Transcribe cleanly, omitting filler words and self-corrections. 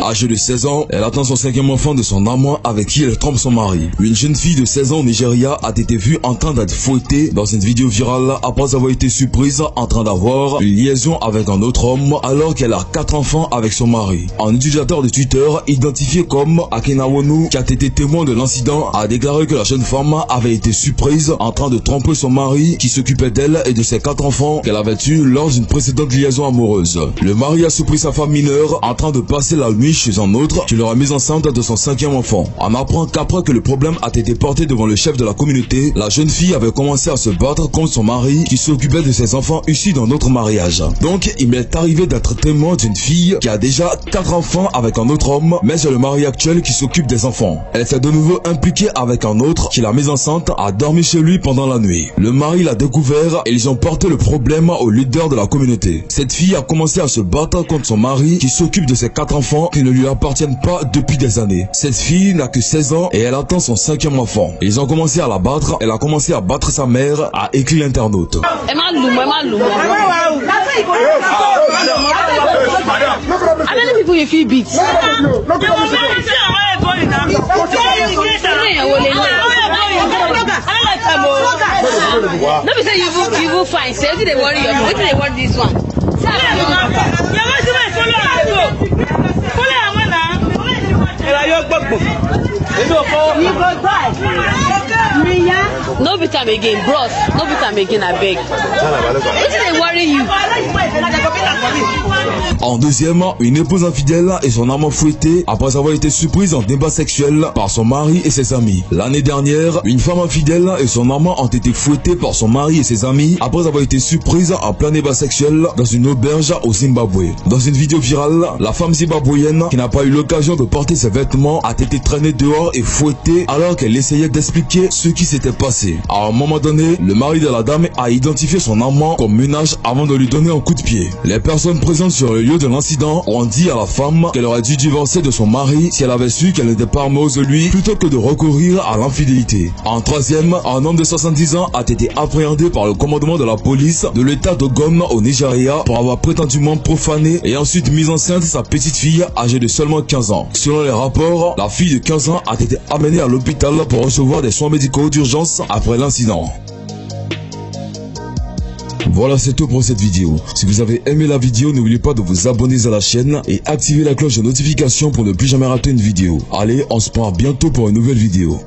Âgée de 16 ans, elle attend son 5e enfant de son amant avec qui elle trompe son mari. Une jeune fille de 16 ans au Nigeria a été vue en train d'être fouettée dans une vidéo virale après avoir été surprise en train d'avoir une liaison avec un autre homme alors qu'elle a 4 enfants avec son mari. Un utilisateur de Twitter identifié comme Akinawonu, qui a été témoin de l'incident, a déclaré que la jeune femme avait été surprise en train de tromper son mari qui s'occupait d'elle et de ses 4 enfants qu'elle avait eus lors d'une précédente liaison amoureuse. Le mari a surpris sa femme mineure en train de passer la nuit chez un autre qui leur a mis enceinte de son 5e enfant. On apprend qu'après que le problème a été porté devant le chef de la communauté, la jeune fille avait commencé à se battre contre son mari qui s'occupait de ses enfants issus d'un autre mariage. Donc il m'est arrivé d'être témoin d'une fille qui a déjà 4 enfants avec un autre homme, mais c'est le mari actuel qui s'occupe des enfants. Elle s'est de nouveau impliquée avec un autre qui l'a mise enceinte, a dormi chez lui pendant la nuit. Le mari l'a découvert et ils ont porté le problème au leader de la communauté. Cette fille a commencé à se battre contre son mari qui s'occupe de ses 4 enfants qui ne lui appartiennent pas depuis des années. Cette fille n'a que 16 ans et elle attend son 5e enfant. Ils ont commencé à la battre, elle a commencé à battre sa mère, a écrit l'internaute. How many people you feel beat? No be say you will find. Say wetin dey worry you. Wetin dey worry this one? No be time again, bros. No be time again, I beg. Wetin dey worry you? En deuxième, une épouse infidèle et son amant fouetté après avoir été surprise en débat sexuel par son mari et ses amis. L'année dernière, une femme infidèle et son amant ont été fouettés par son mari et ses amis après avoir été surprise en plein débat sexuel dans une auberge au Zimbabwe. Dans une vidéo virale, la femme zimbabwéenne qui n'a pas eu l'occasion de porter ses vêtements a été traînée dehors et fouettée alors qu'elle essayait d'expliquer ce qui s'était passé. À un moment donné, le mari de la dame a identifié son amant comme ménage avant de lui donner un coup de pied. Les personnes présentes sur le lieu de l'incident ont dit à la femme qu'elle aurait dû divorcer de son mari si elle avait su qu'elle n'était pas amoureuse de lui plutôt que de recourir à l'infidélité. En troisième, un homme de 70 ans a été appréhendé par le commandement de la police de l'état d'Ogun au Nigeria pour avoir prétendument profané et ensuite mis enceinte sa petite fille âgée de seulement 15 ans. Selon les rapports, la fille de 15 ans a été amenée à l'hôpital pour recevoir des soins médicaux d'urgence après l'incident. Voilà, c'est tout pour cette vidéo. Si vous avez aimé la vidéo, n'oubliez pas de vous abonner à la chaîne et activer la cloche de notification pour ne plus jamais rater une vidéo. Allez, on se prend bientôt pour une nouvelle vidéo.